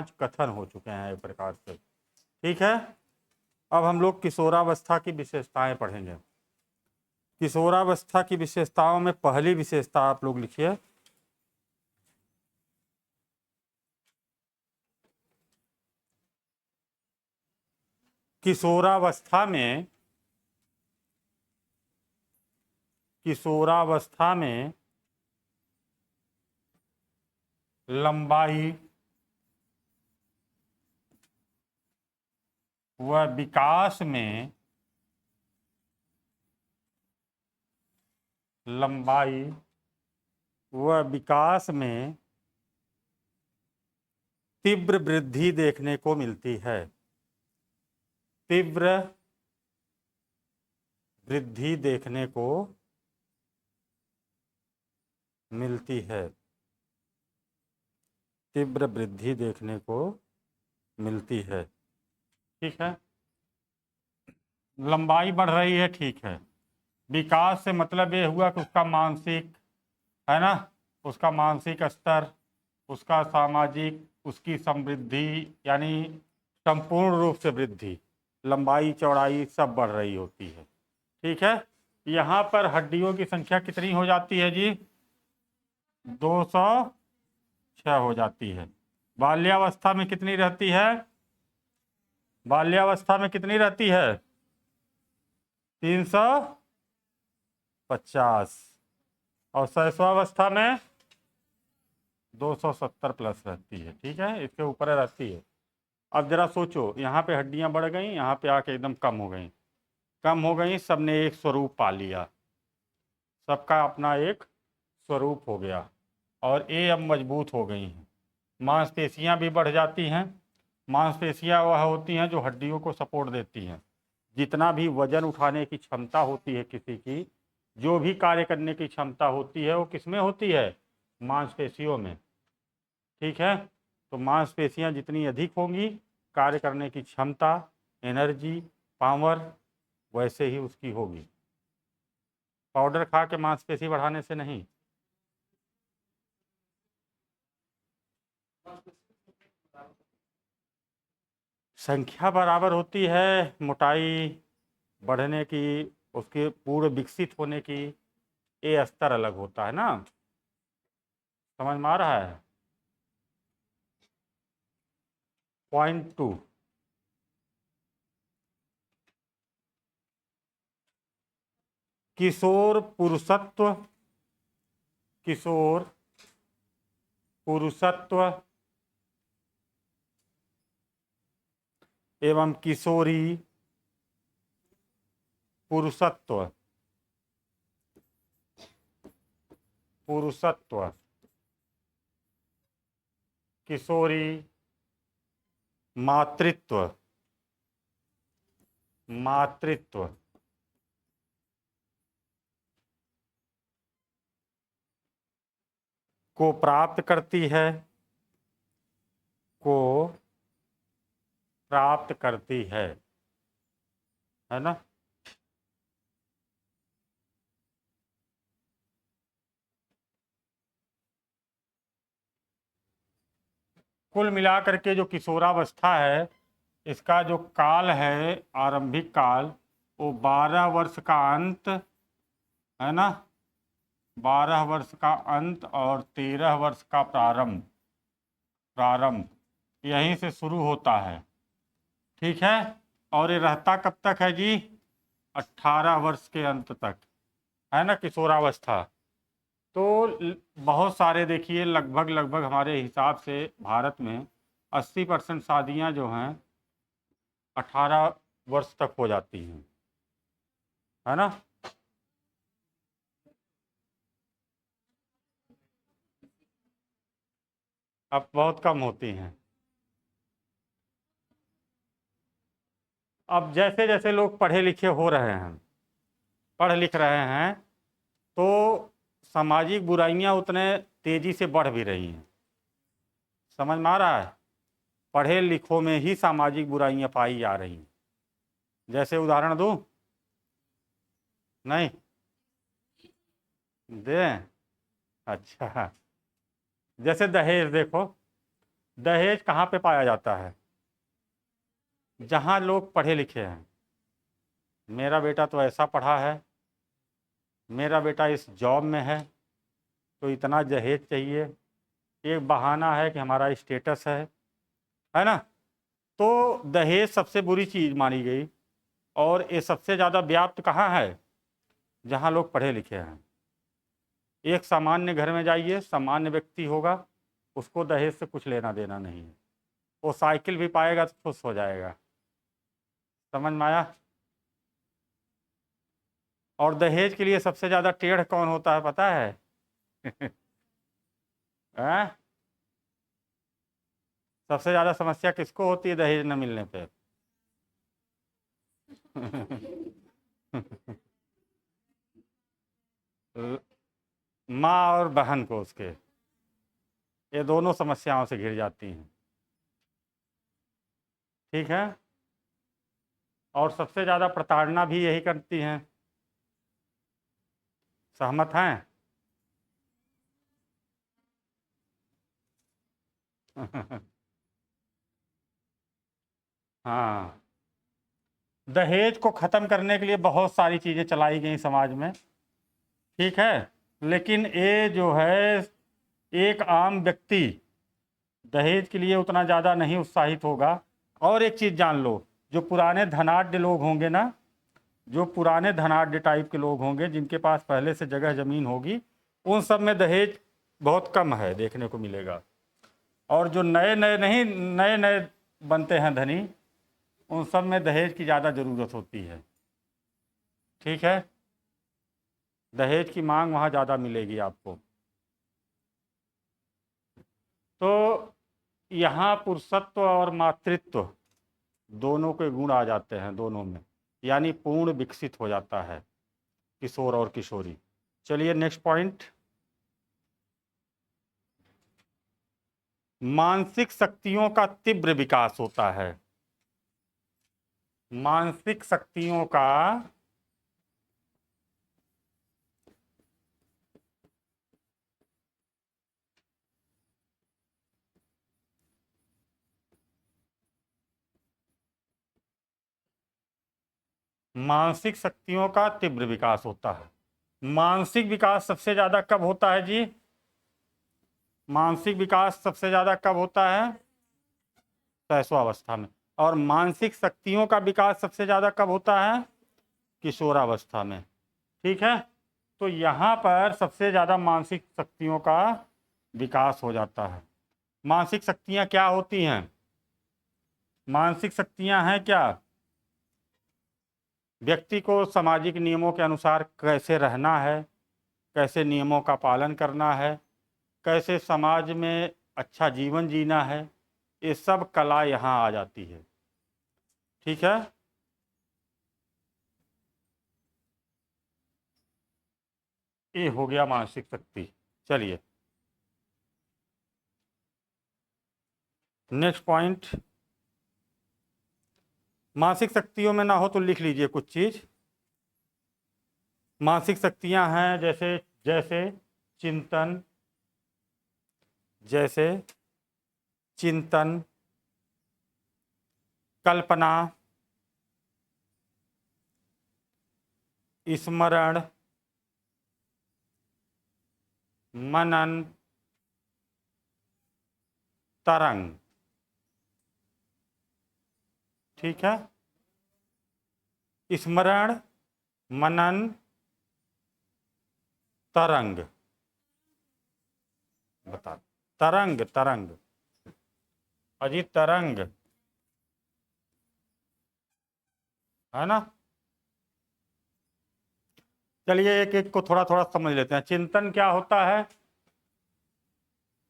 5 कथन हो चुके हैं एक प्रकार से। ठीक है, अब हम लोग किशोरावस्था की विशेषताएं पढ़ेंगे। किशोरावस्था की विशेषताओं में पहली विशेषता आप लोग लिखिए, किशोरावस्था में लंबाई व विकास में तीव्र वृद्धि देखने को मिलती है। तीव्र वृद्धि देखने को मिलती है। तीव्र वृद्धि देखने को मिलती है। ठीक है, लंबाई बढ़ रही है, ठीक है। विकास से मतलब ये हुआ कि उसका मानसिक, है ना, उसका मानसिक स्तर, उसका सामाजिक, उसकी समृद्धि, यानी संपूर्ण रूप से वृद्धि, लंबाई चौड़ाई सब बढ़ रही होती है। ठीक है, यहाँ पर हड्डियों की संख्या कितनी हो जाती है जी? 206 हो जाती है। बाल्यावस्था में कितनी रहती है? बाल्यावस्था में कितनी रहती है? 350। और शैशवावस्था में 270 प्लस रहती है। ठीक है, इसके ऊपर रहती है। अब जरा सोचो, यहाँ पे हड्डियां बढ़ गई, यहाँ पे आके एकदम कम हो गई, सबने एक स्वरूप पा लिया, सबका अपना एक स्वरूप हो गया, और ये अब मजबूत हो गई हैं। मांसपेशियां भी बढ़ जाती हैं। मांसपेशियां वह होती हैं जो हड्डियों को सपोर्ट देती हैं। जितना भी वजन उठाने की क्षमता होती है किसी की, जो भी कार्य करने की क्षमता होती है, वो किसमें होती है? मांसपेशियों में। ठीक है, तो मांसपेशियां जितनी अधिक होंगी, कार्य करने की क्षमता, एनर्जी, पावर वैसे ही उसकी होगी। पाउडर खा के मांसपेशी बढ़ाने से नहीं। संख्या बराबर होती है, मोटाई बढ़ने की, उसके पूर्ण विकसित होने की, ये स्तर अलग होता है ना। समझ में आ रहा है? पॉइंट 2, किशोर पुरुषत्व, किशोर पुरुषत्व एवं किशोरी पुरुषत्व, किशोरी मातृत्व, को प्राप्त करती है, है ना। कुल मिलाकर के जो किशोरावस्था है, इसका जो काल है, आरंभिक काल, वो 12 वर्ष का अंत, है ना, 12 वर्ष का अंत और 13 वर्ष का प्रारंभ यहीं से शुरू होता है। ठीक है, और ये रहता कब तक है जी? 18 वर्ष के अंत तक, है ना, किशोरावस्था। तो बहुत सारे देखिए, लगभग हमारे हिसाब से भारत में 80% शादियां जो हैं 18 वर्ष तक हो जाती हैं, है ना। अब बहुत कम होती हैं। अब जैसे जैसे लोग पढ़े लिखे हो रहे हैं, पढ़ लिख रहे हैं, तो सामाजिक बुराइयां उतने तेजी से बढ़ भी रही हैं। समझ में आ रहा है? पढ़े लिखों में ही सामाजिक बुराइयां पाई जा रही हैं। जैसे उदाहरण दूं? नहीं दें? अच्छा, जैसे दहेज देखो, दहेज कहाँ पे पाया जाता है? जहाँ लोग पढ़े लिखे हैं। मेरा बेटा तो ऐसा पढ़ा है, मेरा बेटा इस जॉब में है, तो इतना दहेज चाहिए। एक बहाना है कि हमारा स्टेटस है ना। तो दहेज सबसे बुरी चीज़ मानी गई, और ये सबसे ज़्यादा व्याप्त कहाँ है? जहाँ लोग पढ़े लिखे हैं। एक सामान्य घर में जाइए, सामान्य व्यक्ति होगा, उसको दहेज से कुछ लेना देना नहीं है। वो साइकिल भी पाएगा तो खुश हो जाएगा। समझ में आया? और दहेज के लिए सबसे ज़्यादा टेढ़ कौन होता है पता है? हैं? सबसे ज़्यादा समस्या किसको होती है दहेज न मिलने पे? माँ और बहन को उसके, ये दोनों समस्याओं से घिर जाती हैं। ठीक है। और सबसे ज़्यादा प्रताड़ना भी यही करती हैं। सहमत हैं? हाँ, दहेज को ख़त्म करने के लिए बहुत सारी चीज़ें चलाई गई समाज में, ठीक है। लेकिन ये जो है, एक आम व्यक्ति दहेज के लिए उतना ज़्यादा नहीं उत्साहित होगा। और एक चीज़ जान लो, जो पुराने धनाढ्य लोग होंगे ना, जो पुराने धनाढ्य टाइप के लोग होंगे, जिनके पास पहले से जगह ज़मीन होगी, उन सब में दहेज बहुत कम है, देखने को मिलेगा। और जो नए नए नहीं, नए नए बनते हैं धनी, उन सब में दहेज की ज़्यादा ज़रूरत होती है। ठीक है, दहेज की मांग वहाँ ज़्यादा मिलेगी आपको। तो यहाँ पुरुषत्व और मातृत्व दोनों के गुण आ जाते हैं दोनों में, यानी पूर्ण विकसित हो जाता है किशोर और किशोरी। चलिए नेक्स्ट पॉइंट, मानसिक शक्तियों का तीव्र विकास होता है। मानसिक शक्तियों का मानसिक शक्तियों का तीव्र विकास होता है। मानसिक विकास सबसे ज्यादा कब होता है जी? मानसिक विकास सबसे ज्यादा कब होता है? शैशवावस्था में। और मानसिक शक्तियों का विकास सबसे ज्यादा कब होता है? किशोरावस्था में। ठीक है। तो यहाँ पर सबसे ज्यादा मानसिक शक्तियों का विकास हो जाता है। मानसिक शक्तियाँ क्या होती हैं? मानसिक शक्तियाँ हैं क्या? व्यक्ति को सामाजिक नियमों के अनुसार कैसे रहना है, कैसे नियमों का पालन करना है, कैसे समाज में अच्छा जीवन जीना है, ये सब कला यहाँ आ जाती है। ठीक है। ये हो गया मानसिक शक्ति। चलिए नेक्स्ट पॉइंट, मानसिक शक्तियों में ना हो तो लिख लीजिए कुछ चीज। मानसिक शक्तियां हैं जैसे जैसे चिंतन, जैसे चिंतन, कल्पना, स्मरण, मनन, तरंग। ठीक है। स्मरण, मनन, तरंग। बता, तरंग, तरंग अजी, तरंग है ना। चलिए एक एक को थोड़ा थोड़ा समझ लेते हैं। चिंतन क्या होता है?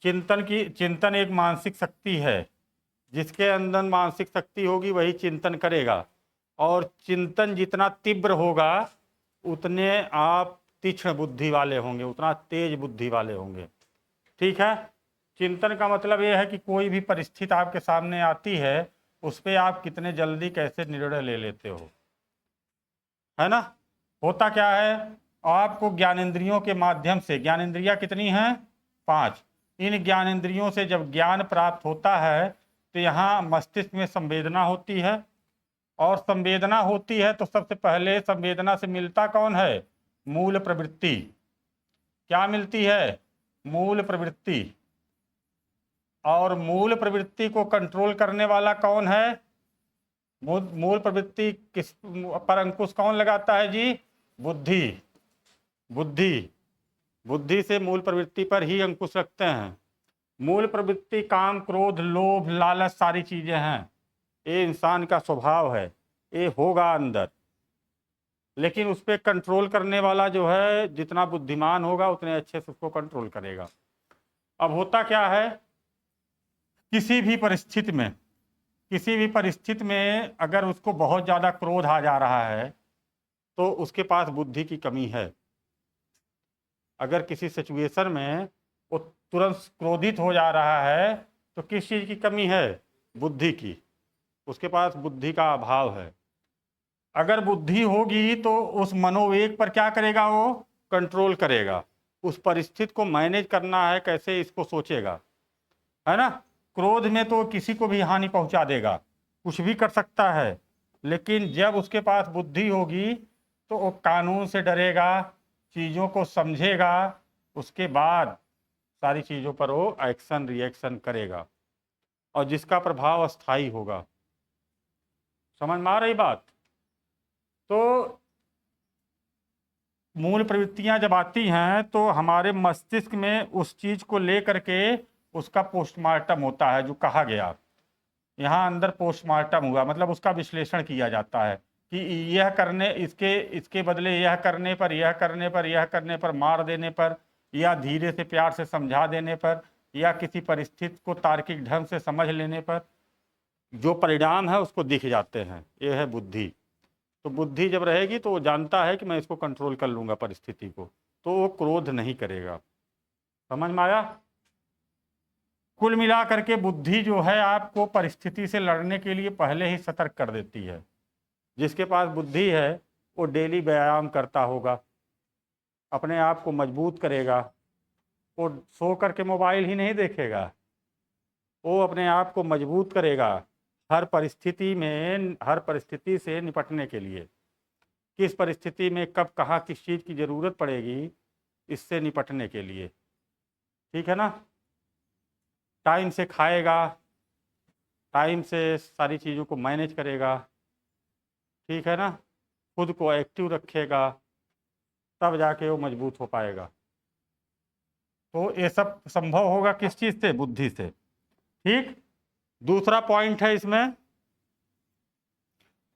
चिंतन एक मानसिक शक्ति है। जिसके अंदर मानसिक शक्ति होगी वही चिंतन करेगा, और चिंतन जितना तीव्र होगा उतने आप तीक्ष्ण बुद्धि वाले होंगे, उतना तेज बुद्धि वाले होंगे। ठीक है। चिंतन का मतलब यह है कि कोई भी परिस्थिति आपके सामने आती है, उस पर आप कितने जल्दी कैसे निर्णय ले लेते हो, है ना। होता क्या है, आपको ज्ञानेंद्रियों के माध्यम से, ज्ञानेंद्रियां कितनी हैं? 5। इन ज्ञानेंद्रियों से जब ज्ञान प्राप्त होता है तो यहाँ मस्तिष्क में संवेदना होती है, और संवेदना होती है तो सबसे पहले संवेदना से मिलता कौन है? मूल प्रवृत्ति। क्या मिलती है? मूल प्रवृत्ति। और मूल प्रवृत्ति को कंट्रोल करने वाला कौन है? मूल प्रवृत्ति किस पर अंकुश कौन लगाता है जी? बुद्धि। बुद्धि बुद्धि से मूल प्रवृत्ति पर ही अंकुश रखते हैं। मूल प्रवृत्ति काम, क्रोध, लोभ, लालच सारी चीजें हैं, ये इंसान का स्वभाव है, ये होगा अंदर। लेकिन उस पर कंट्रोल करने वाला जो है, जितना बुद्धिमान होगा उतने अच्छे से उसको कंट्रोल करेगा। अब होता क्या है, किसी भी परिस्थिति में अगर उसको बहुत ज़्यादा क्रोध आ जा रहा है तो उसके पास बुद्धि की कमी है। अगर किसी सिचुएशन में वो तुरंत क्रोधित हो जा रहा है तो किस चीज़ की कमी है? बुद्धि की। उसके पास बुद्धि का अभाव है। अगर बुद्धि होगी तो उस मनोवेग पर क्या करेगा? वो कंट्रोल करेगा। उस परिस्थिति को मैनेज करना है कैसे, इसको सोचेगा, है ना। क्रोध में तो किसी को भी हानि पहुंचा देगा, कुछ भी कर सकता है। लेकिन जब उसके पास बुद्धि होगी तो वो कानून से डरेगा, चीज़ों को समझेगा, उसके बाद सारी चीज़ों पर वो एक्शन रिएक्शन करेगा, और जिसका प्रभाव अस्थाई होगा। समझ में आ रही बात? तो मूल प्रवृत्तियां जब आती हैं तो हमारे मस्तिष्क में उस चीज़ को लेकर के उसका पोस्टमार्टम होता है, जो कहा गया यहाँ अंदर पोस्टमार्टम हुआ, मतलब उसका विश्लेषण किया जाता है कि यह करने, इसके बदले यह करने पर, यह करने पर, यह करने पर, मार देने पर, या धीरे से प्यार से समझा देने पर, या किसी परिस्थिति को तार्किक ढंग से समझ लेने पर जो परिणाम है उसको दिख जाते हैं। यह है बुद्धि। तो बुद्धि जब रहेगी तो वो जानता है कि मैं इसको कंट्रोल कर लूँगा परिस्थिति को, तो वो क्रोध नहीं करेगा। समझ में आया? कुल मिला करके बुद्धि जो है आपको परिस्थिति से लड़ने के लिए पहले ही सतर्क कर देती है। जिसके पास बुद्धि है वो डेली व्यायाम करता होगा, अपने आप को मजबूत करेगा। वो सो करके मोबाइल ही नहीं देखेगा, वो अपने आप को मजबूत करेगा हर परिस्थिति में, हर परिस्थिति से निपटने के लिए। किस परिस्थिति में कब कहाँ किस चीज़ की ज़रूरत पड़ेगी, इससे निपटने के लिए। ठीक है ना। टाइम से खाएगा, टाइम से सारी चीज़ों को मैनेज करेगा, ठीक है ना। खुद को एक्टिव रखेगा, तब जाके वो मजबूत हो पाएगा। तो ये सब संभव होगा किस चीज़ से? बुद्धि से। ठीक। दूसरा पॉइंट है इसमें,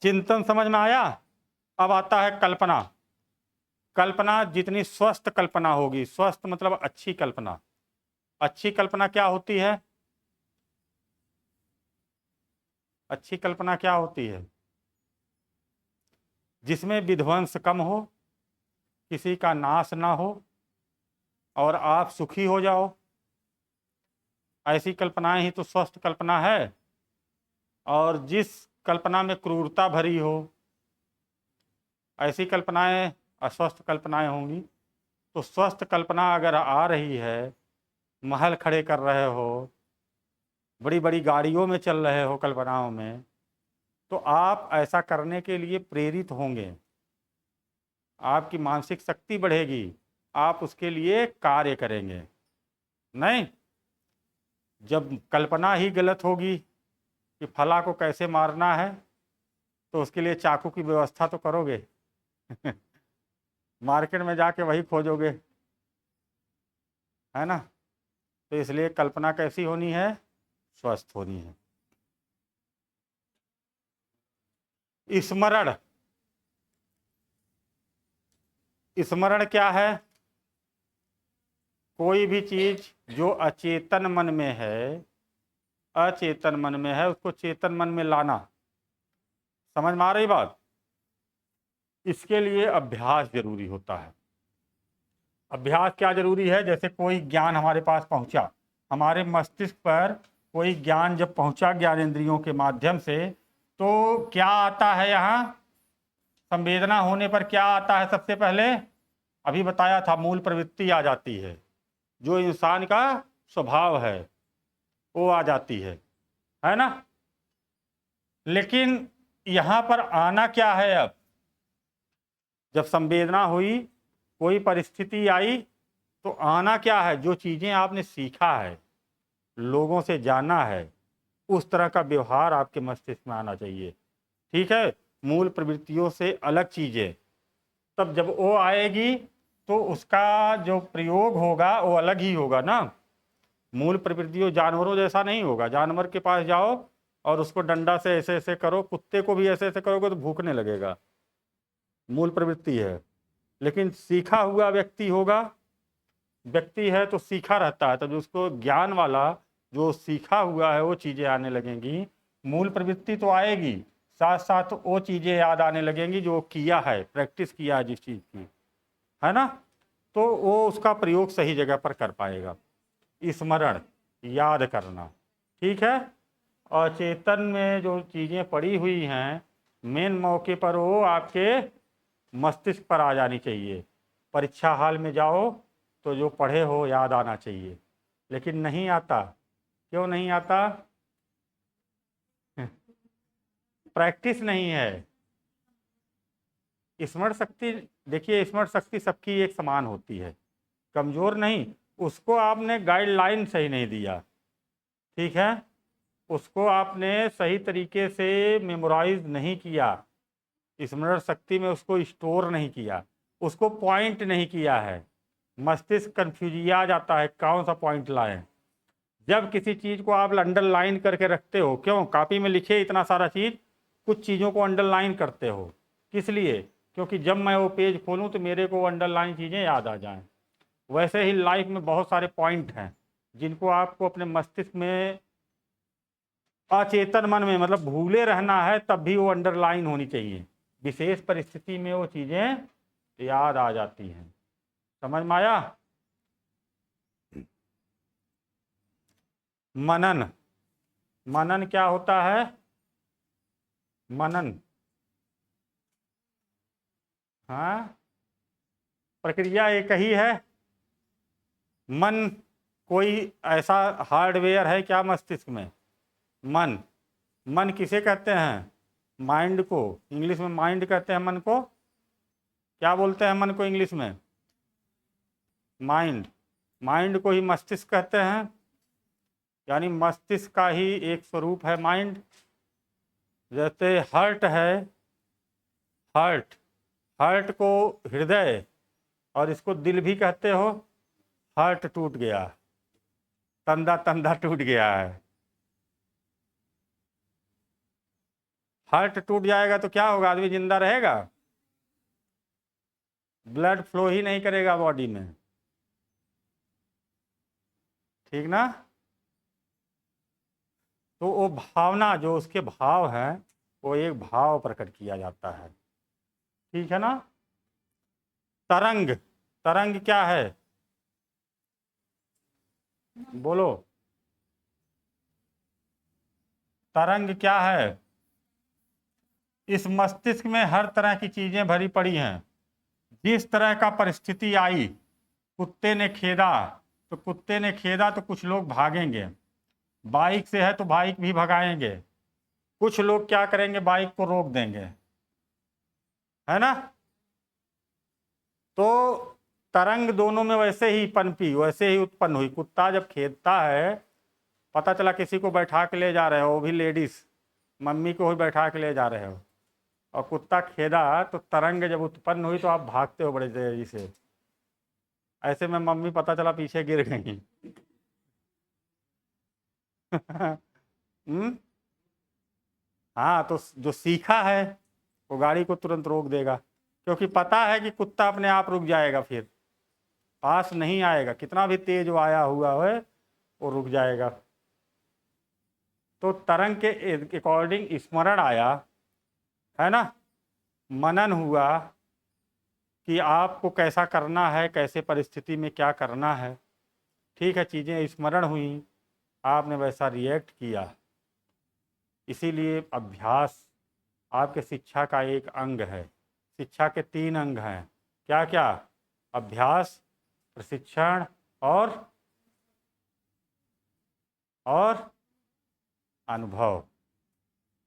चिंतन समझ में आया। अब आता है कल्पना। कल्पना जितनी स्वस्थ कल्पना होगी, स्वस्थ मतलब अच्छी कल्पना। अच्छी कल्पना क्या होती है? अच्छी कल्पना क्या होती है? जिसमें विध्वंस कम हो, किसी का नाश ना हो, और आप सुखी हो जाओ। ऐसी कल्पनाएं ही तो स्वस्थ कल्पना है। और जिस कल्पना में क्रूरता भरी हो, ऐसी कल्पनाएं अस्वस्थ कल्पनाएं होंगी। तो स्वस्थ कल्पना अगर आ रही है, महल खड़े कर रहे हो, बड़ी बड़ी गाड़ियों में चल रहे हो कल्पनाओं में, तो आप ऐसा करने के लिए प्रेरित होंगे, आपकी मानसिक शक्ति बढ़ेगी, आप उसके लिए कार्य करेंगे। नहीं, जब कल्पना ही गलत होगी कि फला को कैसे मारना है, तो उसके लिए चाकू की व्यवस्था तो करोगे मार्केट में जाके वही खोजोगे, है ना। तो इसलिए कल्पना कैसी होनी है? स्वस्थ होनी है। स्मरण, स्मरण क्या है? कोई भी चीज जो अचेतन मन में है, अचेतन मन में है, उसको चेतन मन में लाना। समझ में आ रही बात? इसके लिए अभ्यास जरूरी होता है। अभ्यास क्या जरूरी है? जैसे कोई ज्ञान हमारे पास पहुंचा, हमारे मस्तिष्क पर कोई ज्ञान जब पहुंचा ज्ञानेंद्रियों के माध्यम से, तो क्या आता है यहाँ? संवेदना होने पर क्या आता है? सबसे पहले अभी बताया था, मूल प्रवृत्ति आ जाती है, जो इंसान का स्वभाव है वो आ जाती है ना। लेकिन यहाँ पर आना क्या है, अब जब संवेदना हुई, कोई परिस्थिति आई, तो आना क्या है, जो चीज़ें आपने सीखा है, लोगों से जाना है, उस तरह का व्यवहार आपके मस्तिष्क में आना चाहिए। ठीक है, मूल प्रवृत्तियों से अलग चीज़ें, तब जब वो आएगी तो उसका जो प्रयोग होगा वो अलग ही होगा ना। मूल प्रवृत्तियों जानवरों जैसा नहीं होगा। जानवर के पास जाओ और उसको डंडा से ऐसे ऐसे करो, कुत्ते को भी ऐसे ऐसे करोगे तो भूखने लगेगा, मूल प्रवृत्ति है। लेकिन सीखा हुआ व्यक्ति है तो सीखा रहता है, तब उसको ज्ञान वाला जो सीखा हुआ है वो चीज़ें आने लगेंगी। मूल प्रवृत्ति तो आएगी, साथ साथ वो चीज़ें याद आने लगेंगी जो किया है, प्रैक्टिस किया है जिस चीज़ की, है ना। तो वो उसका प्रयोग सही जगह पर कर पाएगा। स्मरण, याद करना, ठीक है। और चेतन में जो चीज़ें पड़ी हुई हैं, मेन मौके पर वो आपके मस्तिष्क पर आ जानी चाहिए। परीक्षा हाल में जाओ तो जो पढ़े हो याद आना चाहिए, लेकिन नहीं आता। क्यों नहीं आता? प्रैक्टिस नहीं है। स्मरण शक्ति, देखिए स्मरण शक्ति सबकी एक समान होती है, कमज़ोर नहीं। उसको आपने गाइडलाइन सही नहीं दिया, ठीक है, उसको आपने सही तरीके से मेमोराइज नहीं किया, स्मरण शक्ति में उसको स्टोर नहीं किया, उसको पॉइंट नहीं किया है। मस्तिष्क कन्फ्यूजिया जाता है कौन सा पॉइंट लाएं। जब किसी चीज़ को आप अंडरलाइन करके रखते हो, क्यों कॉपी में लिखे इतना सारा चीज़, कुछ चीज़ों को अंडरलाइन करते हो, किस लिए? क्योंकि जब मैं वो पेज खोलूं तो मेरे को अंडरलाइन चीज़ें याद आ जाएं। वैसे ही लाइफ में बहुत सारे पॉइंट हैं जिनको आपको अपने मस्तिष्क में, अचेतन मन में, मतलब भूले रहना है, तब भी वो अंडरलाइन होनी चाहिए। विशेष परिस्थिति में वो चीज़ें याद आ जाती हैं। समझ में आया? मनन, मनन क्या होता है? मनन, हाँ, प्रक्रिया एक ही है। मन कोई ऐसा हार्डवेयर है क्या मस्तिष्क में? मन, मन किसे कहते हैं? माइंड को। इंग्लिश में माइंड कहते हैं मन को। क्या बोलते हैं मन को इंग्लिश में? माइंड। माइंड को ही मस्तिष्क कहते हैं, यानी मस्तिष्क का ही एक स्वरूप है माइंड। जैसे हर्ट है, हर्ट, हर्ट को हृदय और इसको दिल भी कहते हो। हर्ट टूट गया, तंदा तंदा टूट गया है। हार्ट टूट जाएगा तो क्या होगा? आदमी जिंदा रहेगा? ब्लड फ्लो ही नहीं करेगा बॉडी में, ठीक ना। तो वो भावना, जो उसके भाव हैं, वो एक भाव प्रकट किया जाता है, ठीक है ना। तरंग, तरंग क्या है? बोलो, तरंग क्या है? इस मस्तिष्क में हर तरह की चीजें भरी पड़ी हैं। जिस तरह का परिस्थिति आई, कुत्ते ने खेदा तो कुत्ते ने खेदा तो कुछ लोग भागेंगे, बाइक से है तो बाइक भी भगाएंगे, कुछ लोग क्या करेंगे, बाइक को रोक देंगे, है ना। तो तरंग दोनों में वैसे ही पनपी, वैसे ही उत्पन्न हुई। कुत्ता जब खेदता है, पता चला किसी को बैठा के ले जा रहे हो, वो भी लेडीज, मम्मी को ही बैठा के ले जा रहे हो, और कुत्ता खेदा, तो तरंग जब उत्पन्न हुई तो आप भागते हो बड़े तेजी से। ऐसे में मम्मी पता चला पीछे गिर गई। हम्म, हाँ, तो जो सीखा है वो गाड़ी को तुरंत रोक देगा, क्योंकि पता है कि कुत्ता अपने आप रुक जाएगा, फिर पास नहीं आएगा, कितना भी तेज वो आया हुआ है वो रुक जाएगा। तो तरंग के अकॉर्डिंग स्मरण आया, है ना, मनन हुआ कि आपको कैसा करना है, कैसे परिस्थिति में क्या करना है, ठीक है, चीज़ें स्मरण हुई, आपने वैसा रिएक्ट किया। इसीलिए अभ्यास आपके शिक्षा का एक अंग है। शिक्षा के 3 अंग हैं, क्या क्या? अभ्यास, प्रशिक्षण और और अनुभव।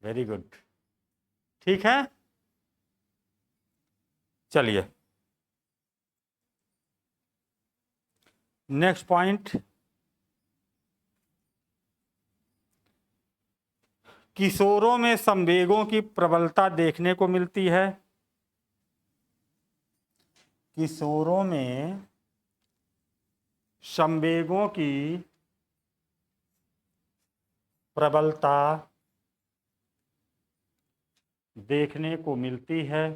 वेरी गुड, ठीक है। चलिए नेक्स्ट पॉइंट, किशोरों में संवेगों की प्रबलता देखने को मिलती है। किशोरों में संवेगों की प्रबलता देखने को मिलती है।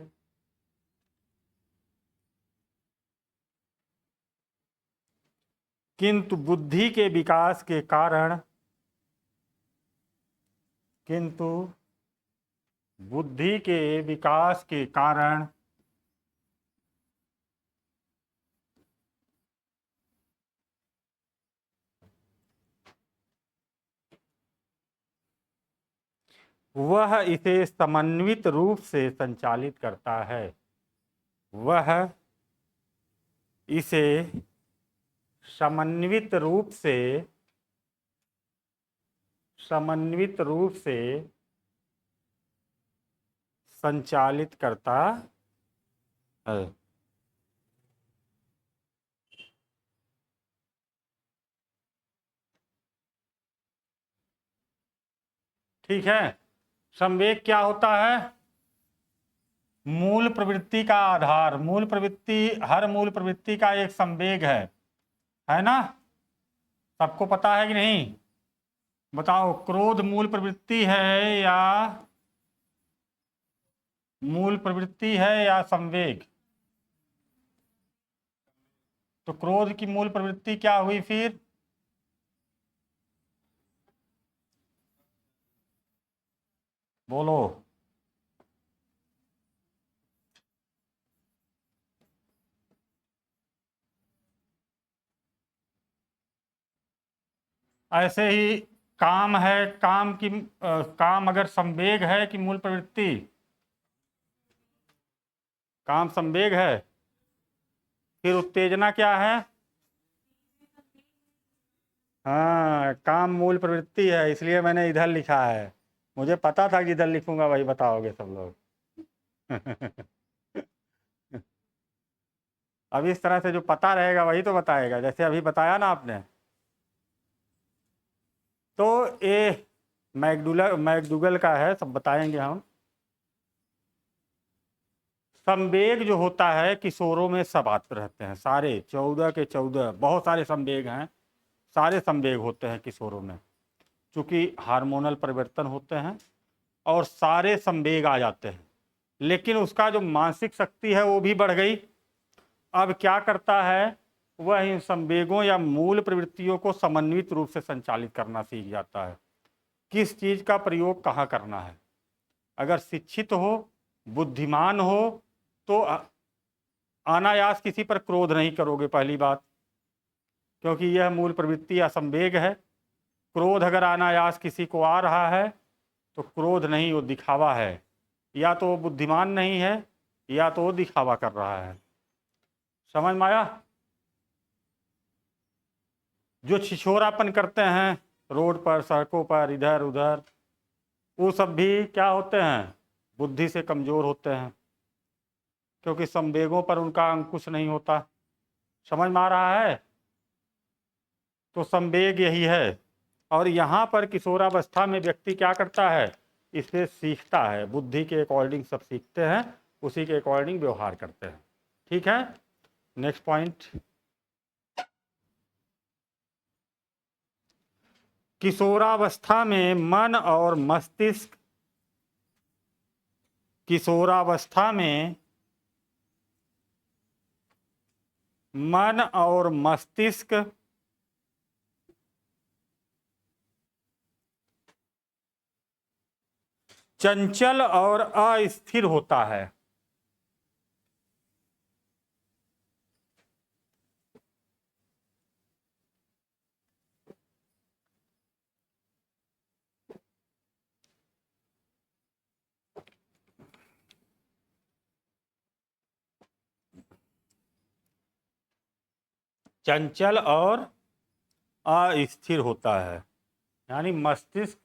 किंतु बुद्धि के विकास के कारण बुद्धि के विकास के कारण वह इसे समन्वित रूप से संचालित करता है। वह इसे समन्वित रूप से संचालित करता है। ठीक है। संवेग क्या होता है? मूल प्रवृत्ति का आधार। मूल प्रवृत्ति, हर मूल प्रवृत्ति का एक संवेग है ना? सबको पता है कि नहीं? बताओ, क्रोध मूल प्रवृत्ति है या संवेग? तो क्रोध की मूल प्रवृत्ति क्या हुई फिर? बोलो। ऐसे ही काम है, काम अगर संवेग है कि मूल प्रवृत्ति? काम संवेग है। फिर उत्तेजना क्या है? हाँ, काम मूल प्रवृत्ति है, इसलिए मैंने इधर लिखा है। मुझे पता था कि इधर लिखूंगा वही बताओगे सब लोग। अब इस तरह से जो पता रहेगा वही तो बताएगा, जैसे अभी बताया ना आपने। तो ये मैकडूगल का है, सब बताएंगे हम। संवेग जो होता है किशोरों में सब आते रहते हैं, सारे 14 के 14 बहुत सारे संवेग हैं। सारे संवेग होते हैं किशोरों में, चूंकि हार्मोनल परिवर्तन होते हैं और सारे संवेग आ जाते हैं। लेकिन उसका जो मानसिक शक्ति है वो भी बढ़ गई। अब क्या करता है, वह इन संवेगों या मूल प्रवृत्तियों को समन्वित रूप से संचालित करना सीख जाता है। किस चीज का प्रयोग कहाँ करना है। अगर शिक्षित हो, बुद्धिमान हो, तो अनायास किसी पर क्रोध नहीं करोगे, पहली बात, क्योंकि यह मूल प्रवृत्ति या संवेग है। क्रोध अगर अनायास किसी को आ रहा है तो क्रोध नहीं, वो दिखावा है। या तो वो बुद्धिमान नहीं है या तो वो दिखावा कर रहा है। समझ में आया? जो छिछोरापन करते हैं रोड पर, सड़कों पर, इधर उधर, वो सब भी क्या होते हैं? बुद्धि से कमजोर होते हैं, क्योंकि संवेगों पर उनका अंकुश नहीं होता। समझ में आ रहा है? तो संवेग यही है। और यहाँ पर किशोरावस्था में व्यक्ति क्या करता है, इसे सीखता है। बुद्धि के अकॉर्डिंग सब सीखते हैं, उसी के अकॉर्डिंग व्यवहार करते हैं। ठीक है, नेक्स्ट पॉइंट। किशोरावस्था में मन और मस्तिष्क, किशोरावस्था में मन और मस्तिष्क चंचल और अस्थिर होता है। चंचल और अस्थिर होता है। यानी मस्तिष्क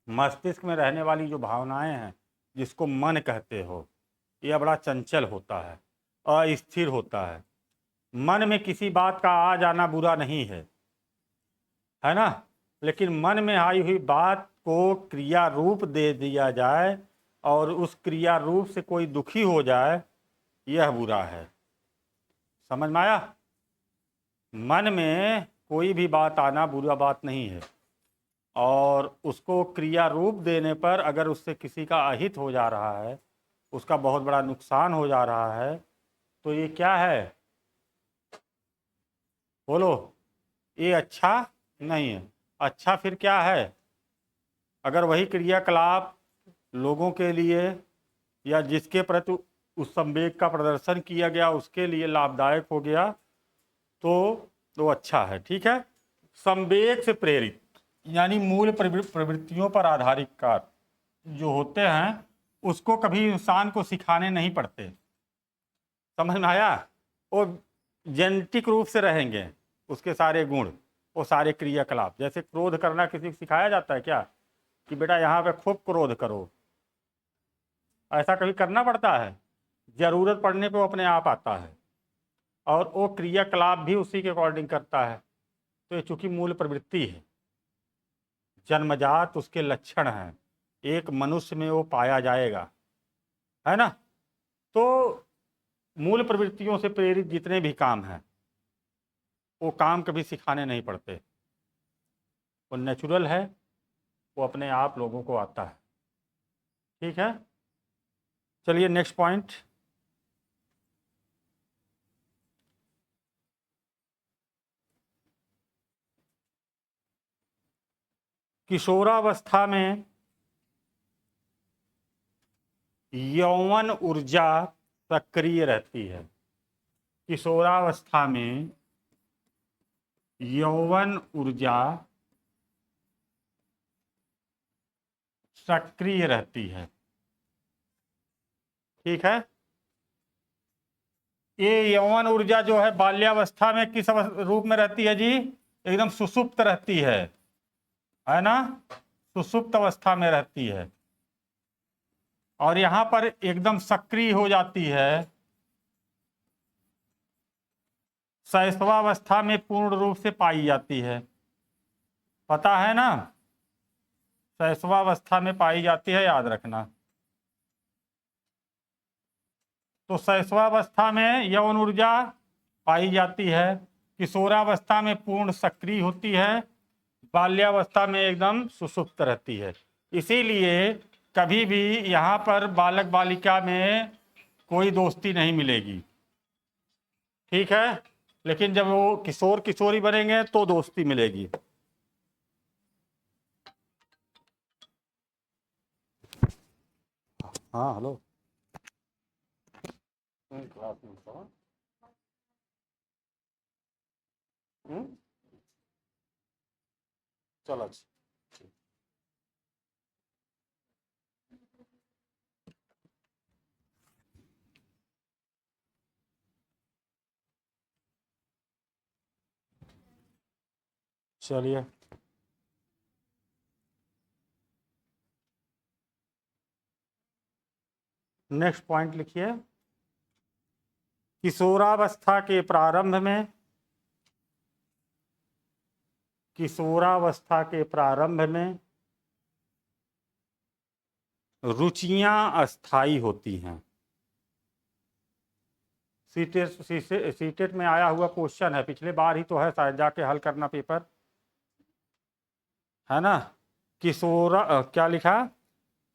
मस्तिष्क में रहने वाली जो भावनाएं हैं, जिसको मन कहते हो, यह बड़ा चंचल होता है, अस्थिर होता है। मन में किसी बात का आ जाना बुरा नहीं है ना, लेकिन मन में आई हुई बात को क्रिया रूप दे दिया जाए और उस क्रिया रूप से कोई दुखी हो जाए, यह बुरा है। समझ में आया? मन में कोई भी बात आना बुरा बात नहीं है, और उसको क्रिया रूप देने पर अगर उससे किसी का अहित हो जा रहा है, उसका बहुत बड़ा नुकसान हो जा रहा है, तो ये क्या है? बोलो, ये अच्छा नहीं है। अच्छा फिर क्या है? अगर वही क्रियाकलाप लोगों के लिए या जिसके प्रति उस संवेग का प्रदर्शन किया गया उसके लिए लाभदायक हो गया, तो अच्छा है। ठीक है। संवेग से प्रेरित यानी मूल प्रवृत्तियों पर आधारित कार्य जो होते हैं, उसको कभी इंसान को सिखाने नहीं पड़ते। समझ में आया? वो जेनेटिक रूप से रहेंगे, उसके सारे गुण, वो सारे क्रियाकलाप। जैसे क्रोध करना किसी को सिखाया जाता है क्या, कि बेटा यहाँ पे खूब क्रोध करो? ऐसा कभी करना पड़ता है? जरूरत पड़ने पे वो अपने आप आता है, और वो क्रियाकलाप भी उसी के अकॉर्डिंग करता है। तो ये चूंकि मूल प्रवृत्ति है, जन्मजात उसके लक्षण हैं, एक मनुष्य में वो पाया जाएगा, है ना। तो मूल प्रवृत्तियों से प्रेरित जितने भी काम हैं, वो काम कभी सिखाने नहीं पड़ते, वो नेचुरल है, वो अपने आप लोगों को आता है। ठीक है, चलिए नेक्स्ट पॉइंट। किशोरावस्था में यौवन ऊर्जा सक्रिय रहती है। किशोरावस्था में यौवन ऊर्जा सक्रिय रहती है। ठीक है। ये यौवन ऊर्जा जो है बाल्यावस्था में किस रूप में रहती है जी? एकदम सुषुप्त रहती है ना, सुषुप्त अवस्था में रहती है, और यहां पर एकदम सक्रिय हो जाती है शैशवावस्था में, पूर्ण रूप से पाई जाती है। पता है ना, शैशवावस्था में पाई जाती है, याद रखना। तो शैशवावस्था में यौन ऊर्जा पाई जाती है, किशोरावस्था में पूर्ण सक्रिय होती है, बाल्यावस्था में एकदम सुषुप्त रहती है। इसीलिए कभी भी यहाँ पर बालक बालिका में कोई दोस्ती नहीं मिलेगी। ठीक है, लेकिन जब वो किशोर किशोरी बनेंगे तो दोस्ती मिलेगी। हाँ हेलो। चलो अच्छा। चलिए नेक्स्ट पॉइंट लिखिए। किशोरावस्था के प्रारंभ में, किशोरावस्था के प्रारंभ में रुचियां अस्थाई होती हैं। सीटेट में आया हुआ क्वेश्चन है, पिछले बार ही तो है, शायद जाके हल करना पेपर, है ना। क्या लिखा?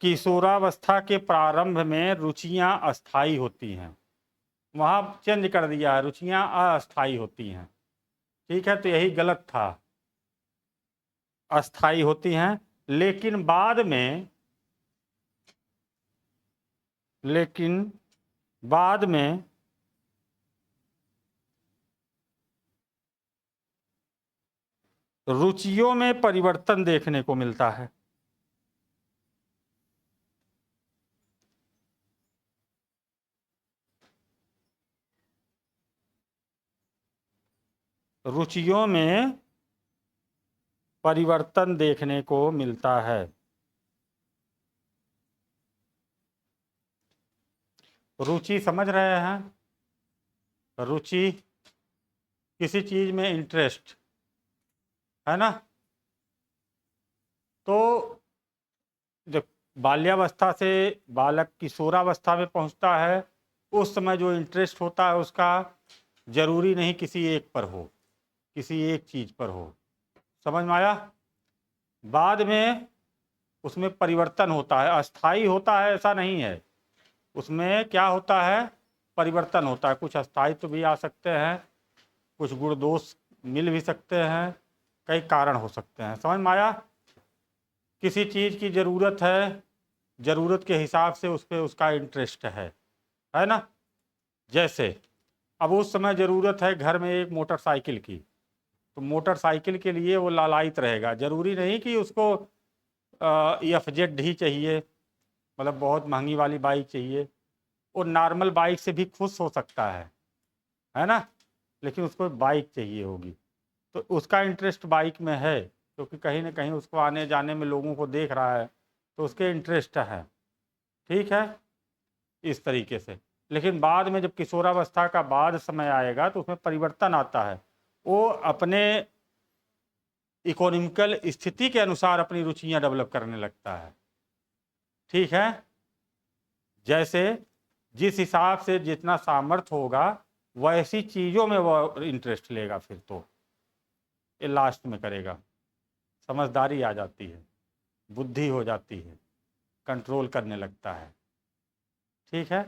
किशोरावस्था के प्रारंभ में रुचियां अस्थाई होती हैं, वहां चेंज कर दिया है, रुचियां अस्थाई होती हैं। ठीक है, तो यही गलत था, अस्थाई होती हैं। लेकिन बाद में, लेकिन बाद में रुचियों में परिवर्तन देखने को मिलता है। रुचियों में परिवर्तन देखने को मिलता है। रुचि समझ रहे हैं? रुचि, किसी चीज में इंटरेस्ट, है ना? तो जब बाल्यावस्था से बालक किशोरावस्था में पहुंचता है, उस समय जो इंटरेस्ट होता है उसका जरूरी नहीं किसी एक पर हो, किसी एक चीज पर हो। समझ में आया? बाद में उसमें परिवर्तन होता है, अस्थाई होता है ऐसा नहीं है। उसमें क्या होता है? परिवर्तन होता है। कुछ अस्थायित्व भी आ सकते हैं, कुछ गुण दोष मिल भी सकते हैं, कई कारण हो सकते हैं। समझ में आया? किसी चीज़ की ज़रूरत है, ज़रूरत के हिसाब से उस पर उसका इंटरेस्ट है ना? जैसे अब उस समय ज़रूरत है घर में एक मोटरसाइकिल की, तो मोटरसाइकिल के लिए वो लालायित रहेगा। ज़रूरी नहीं कि उसको FZ ही चाहिए, मतलब बहुत महंगी वाली बाइक चाहिए। वो नॉर्मल बाइक से भी खुश हो सकता है ना? लेकिन उसको बाइक चाहिए होगी, तो उसका इंटरेस्ट बाइक में है, क्योंकि कहीं ना कहीं उसको आने जाने में लोगों को देख रहा है, तो उसके इंटरेस्ट है। ठीक है, इस तरीके से। लेकिन बाद में जब किशोरावस्था का बाद समय आएगा तो उसमें परिवर्तन आता है। वो अपने इकोनॉमिकल स्थिति के अनुसार अपनी रुचियां डेवलप करने लगता है। ठीक है, जैसे जिस हिसाब से जितना सामर्थ्य होगा वैसी चीज़ों में वो इंटरेस्ट लेगा, फिर तो ये लास्ट में करेगा। समझदारी आ जाती है, बुद्धि हो जाती है, कंट्रोल करने लगता है। ठीक है,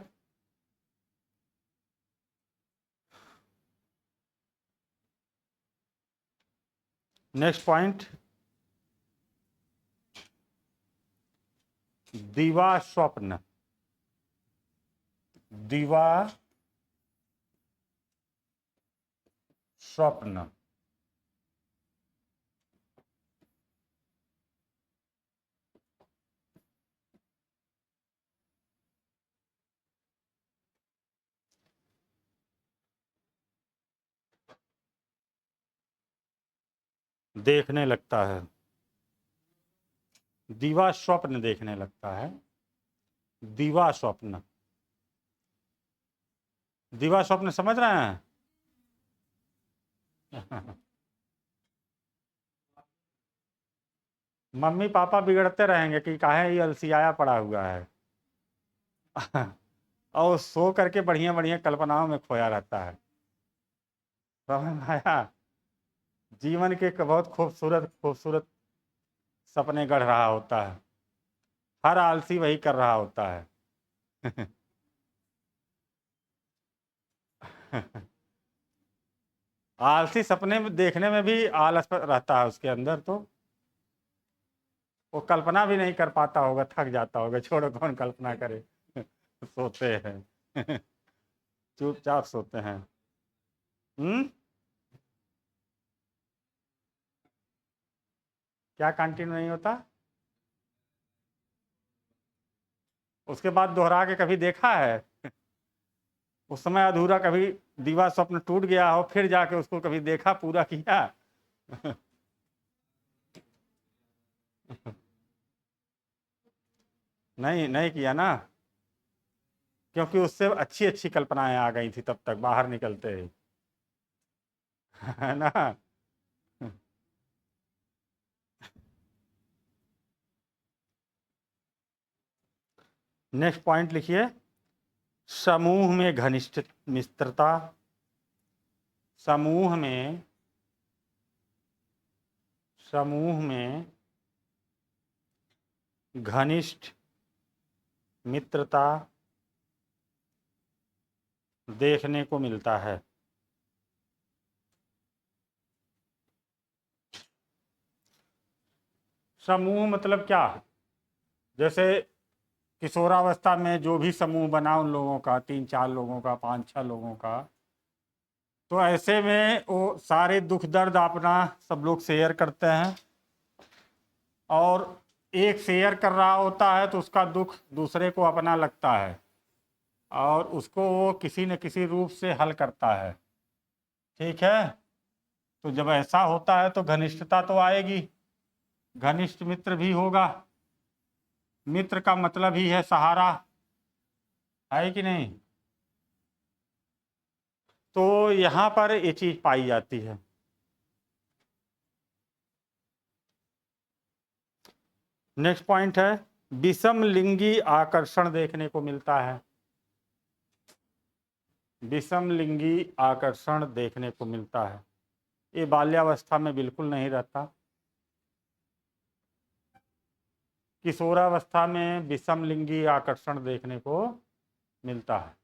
नेक्स्ट पॉइंट, दिवा स्वप्न। दिवा स्वप्न, देखने लगता है। दिवा स्वप्न देखने लगता है। दिवा स्वप्न, दिवा स्वप्न समझ रहे हैं? मम्मी पापा बिगड़ते रहेंगे कि काहे ये अलसियाया पड़ा हुआ है। और सो करके बढ़िया बढ़िया कल्पनाओं में खोया रहता है। समझ में आया? जीवन के एक बहुत खूबसूरत खूबसूरत सपने गढ़ रहा होता है। हर आलसी वही कर रहा होता है। आलसी सपने में देखने में भी आलस रहता है उसके अंदर, तो वो कल्पना भी नहीं कर पाता होगा, थक जाता होगा। छोड़ो, कौन कल्पना करे। सोते हैं। चुपचाप सोते हैं। हम्म, क्या कंटिन्यू नहीं होता? उसके बाद दोहरा के कभी देखा है? उस समय अधूरा कभी दीवा स्वप्न टूट गया हो, फिर जाके उसको कभी देखा, पूरा किया? नहीं, नहीं किया ना, क्योंकि उससे अच्छी अच्छी कल्पनाएं आ गई थी तब तक बाहर निकलते ही। है ना? नेक्स्ट पॉइंट लिखिए, समूह में घनिष्ठ मित्रता। समूह में, समूह में घनिष्ठ मित्रता देखने को मिलता है। समूह मतलब क्या? जैसे किशोरावस्था में जो भी समूह बना उन लोगों का, 3-4 लोगों का, 5-6 लोगों का, तो ऐसे में वो सारे दुख दर्द अपना सब लोग शेयर करते हैं, और एक शेयर कर रहा होता है तो उसका दुख दूसरे को अपना लगता है, और उसको वो किसी न किसी रूप से हल करता है। ठीक है, तो जब ऐसा होता है तो घनिष्ठता तो आएगी। घनिष्ठ मित्र भी होगा। मित्र का मतलब ही है सहारा, है कि नहीं? तो यहां पर ये चीज पाई जाती है। नेक्स्ट पॉइंट है विषम लिंगी आकर्षण देखने को मिलता है। विषम लिंगी आकर्षण देखने को मिलता है। ये बाल्यावस्था में बिल्कुल नहीं रहता। किशोरावस्था में विषम लिंगी आकर्षण देखने को मिलता है।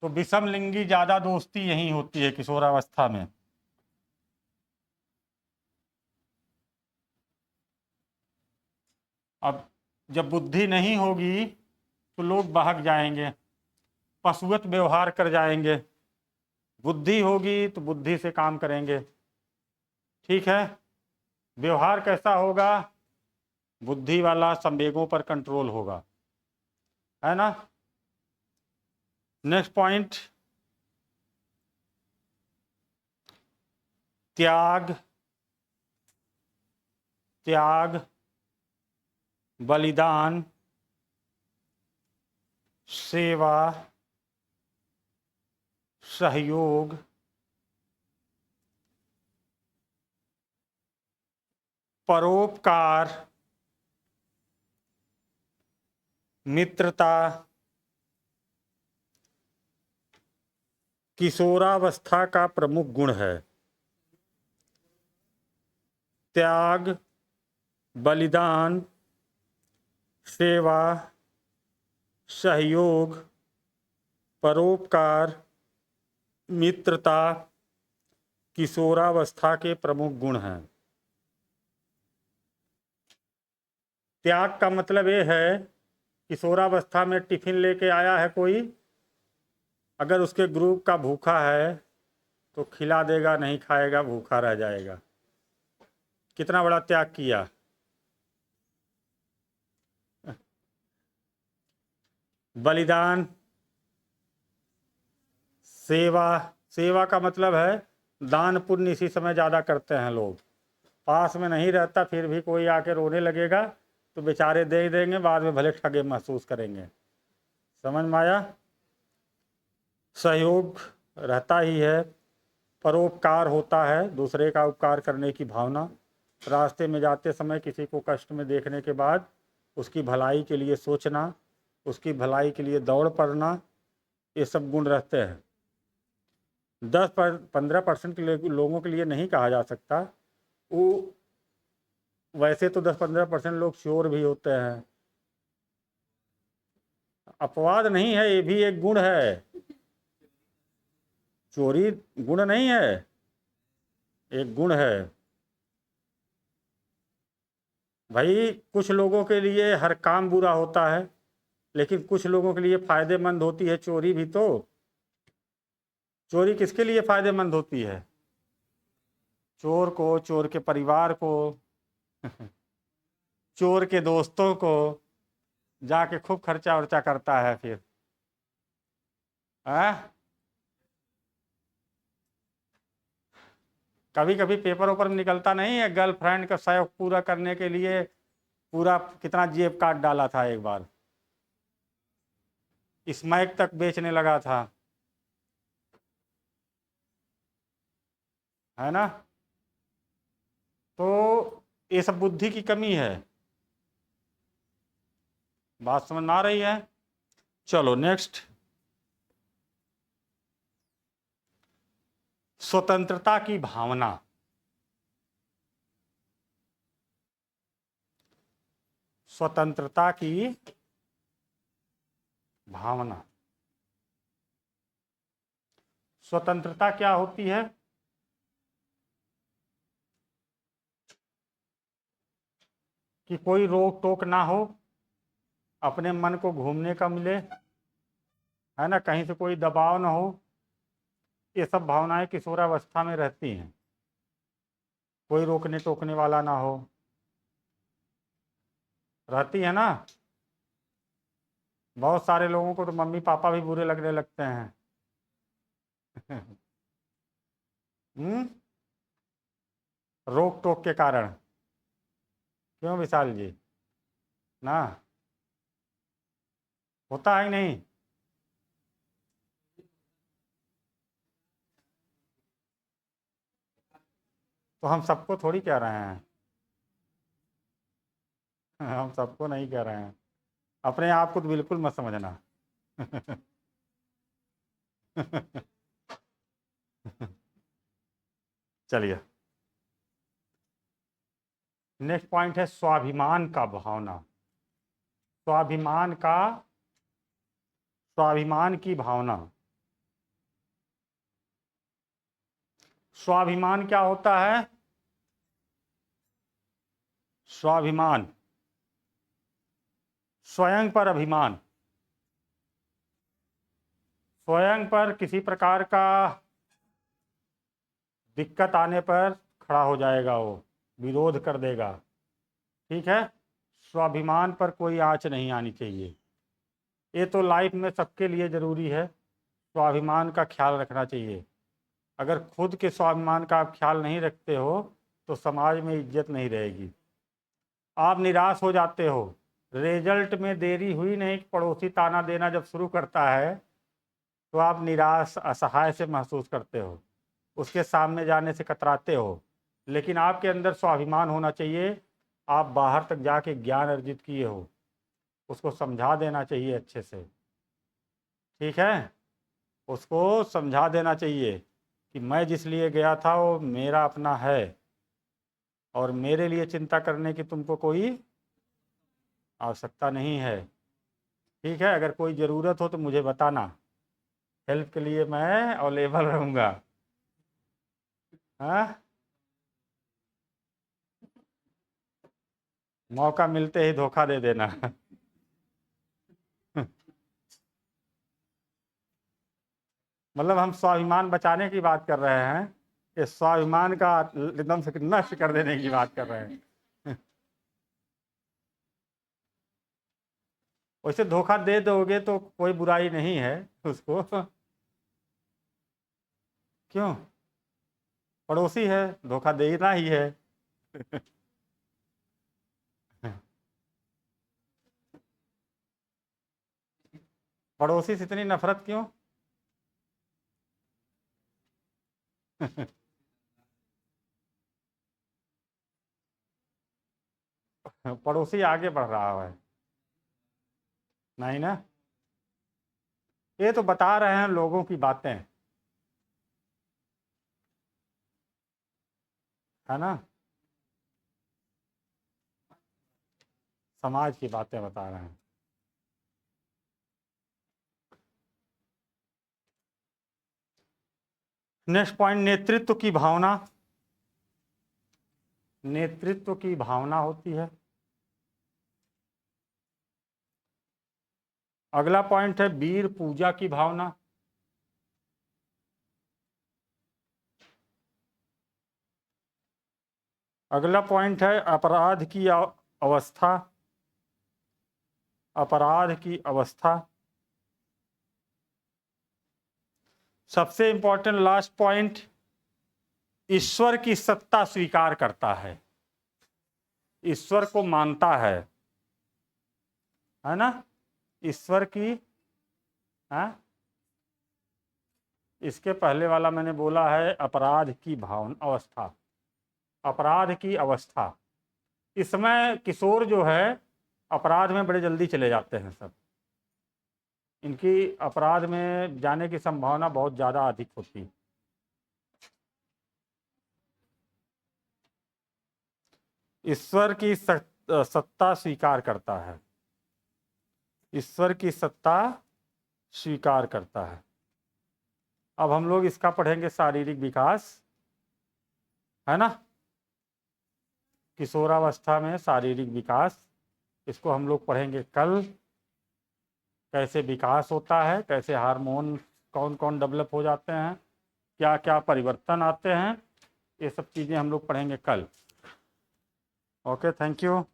तो विषम लिंगी ज्यादा दोस्ती यही होती है किशोरावस्था में। अब जब बुद्धि नहीं होगी तो लोग बहक जाएंगे, पशुवत व्यवहार कर जाएंगे। बुद्धि होगी तो बुद्धि से काम करेंगे। ठीक है, व्यवहार कैसा होगा? बुद्धि वाला, संवेगों पर कंट्रोल होगा, है ना। नेक्स्ट पॉइंट, त्याग, त्याग, बलिदान, सेवा, सहयोग, परोपकार, मित्रता किशोरावस्था का प्रमुख गुण है। त्याग, बलिदान, सेवा, सहयोग, परोपकार, मित्रता किशोरावस्था के प्रमुख गुण हैं। त्याग का मतलब ये है किशोरावस्था में टिफिन लेके आया है कोई, अगर उसके ग्रुप का भूखा है तो खिला देगा, नहीं खाएगा भूखा रह जाएगा। कितना बड़ा त्याग किया। बलिदान, सेवा, सेवा का मतलब है दान पुण्य इसी समय ज़्यादा करते हैं लोग। पास में नहीं रहता फिर भी कोई आके रोने लगेगा तो बेचारे दे देंगे, बाद में भले ठगे महसूस करेंगे। समझ में आया। सहयोग रहता ही है, परोपकार होता है, दूसरे का उपकार करने की भावना। रास्ते में जाते समय किसी को कष्ट में देखने के बाद उसकी भलाई के लिए सोचना, उसकी भलाई के लिए दौड़ पड़ना, ये सब गुण रहते हैं। 10-15% के लोगों के लिए नहीं कहा जा सकता। वो वैसे तो 10-15% लोग चोर भी होते हैं। अपवाद नहीं है, ये भी एक गुण है। चोरी गुण नहीं है, एक गुण है। भाई कुछ लोगों के लिए हर काम बुरा होता है, लेकिन कुछ लोगों के लिए फायदेमंद होती है चोरी भी। तो चोरी किसके लिए फायदेमंद होती है? चोर को, चोर के परिवार को चोर के दोस्तों को, जाके खूब खर्चा वर्चा करता है फिर। कभी कभी पेपर ऊपर में निकलता नहीं है, गर्लफ्रेंड का शौक पूरा करने के लिए पूरा कितना जेब काट डाला था एक बार, स्मैक तक बेचने लगा था, है ना। तो ये सब बुद्धि की कमी है। बात समझ में आ रही है? चलो नेक्स्ट, स्वतंत्रता की भावना। स्वतंत्रता की भावना, स्वतंत्रता क्या होती है? कि कोई रोक टोक ना हो, अपने मन को घूमने का मिले, है ना, कहीं से कोई दबाव ना हो। ये सब भावनाएं किशोरावस्था में रहती हैं। कोई रोकने टोकने वाला ना हो, रहती है ना। बहुत सारे लोगों को तो मम्मी पापा भी बुरे लगने लगते हैं हम्म, रोक टोक के कारण। क्यों विशाल जी? ना होता है कि नहीं? तो हम सबको थोड़ी कह रहे हैं। हम सबको नहीं कह रहे हैं। अपने आप को तो बिल्कुल मत समझना। चलिए, नेक्स्ट पॉइंट है स्वाभिमान का भावना। स्वाभिमान का, स्वाभिमान की भावना। स्वाभिमान क्या होता है? स्वाभिमान, स्वयं पर अभिमान। स्वयं पर किसी प्रकार का दिक्कत आने पर खड़ा हो जाएगा, वो विरोध कर देगा। ठीक है, स्वाभिमान पर कोई आंच नहीं आनी चाहिए। ये तो लाइफ में सबके लिए ज़रूरी है, स्वाभिमान का ख्याल रखना चाहिए। अगर खुद के स्वाभिमान का आप ख्याल नहीं रखते हो तो समाज में इज्जत नहीं रहेगी। आप निराश हो जाते हो, रिजल्ट में देरी हुई नहीं, पड़ोसी ताना देना जब शुरू करता है तो आप निराश असहाय से महसूस करते हो, उसके सामने जाने से कतराते हो। लेकिन आपके अंदर स्वाभिमान होना चाहिए। आप बाहर तक जाके ज्ञान अर्जित किए हो, उसको समझा देना चाहिए अच्छे से। ठीक है, उसको समझा देना चाहिए कि मैं जिस लिए गया था वो मेरा अपना है और मेरे लिए चिंता करने की तुमको कोई आवश्यकता नहीं है। ठीक है, अगर कोई ज़रूरत हो तो मुझे बताना, हेल्प के लिए मैं अवेलेबल रहूँगा। हाँ, मौका मिलते ही धोखा दे देना। मतलब हम स्वाभिमान बचाने की बात कर रहे हैं कि स्वाभिमान का एकदम से नष्ट कर देने की बात कर रहे हैं। वैसे धोखा दे दोगे तो कोई बुराई नहीं है उसको। क्यों? पड़ोसी है, धोखा देना ही है। पड़ोसी से इतनी नफरत क्यों? पड़ोसी आगे बढ़ रहा है। नहीं ना, ये तो बता रहे हैं लोगों की बातें, है ना, समाज की बातें बता रहे हैं। नेक्स्ट पॉइंट, नेतृत्व की भावना। नेतृत्व की भावना होती है। अगला पॉइंट है वीर पूजा की भावना। अगला पॉइंट है अपराध की अवस्था। अपराध की अवस्था। सबसे इंपॉर्टेंट लास्ट पॉइंट, ईश्वर की सत्ता स्वीकार करता है, ईश्वर को मानता है ना, ईश्वर की। है, इसके पहले वाला मैंने बोला है अपराध की भावना अवस्था, अपराध की अवस्था। इसमें किशोर जो है अपराध में बड़े जल्दी चले जाते हैं सब, इनकी अपराध में जाने की संभावना बहुत ज़्यादा अधिक होती है। ईश्वर की सत्ता स्वीकार करता है, ईश्वर की सत्ता स्वीकार करता है। अब हम लोग इसका पढ़ेंगे शारीरिक विकास, है ना, किशोरावस्था में शारीरिक विकास, इसको हम लोग पढ़ेंगे कल। कैसे विकास होता है, कैसे हार्मोन कौन कौन डेवलप हो जाते हैं, क्या क्या परिवर्तन आते हैं, ये सब चीज़ें हम लोग पढ़ेंगे कल। Okay, thank you.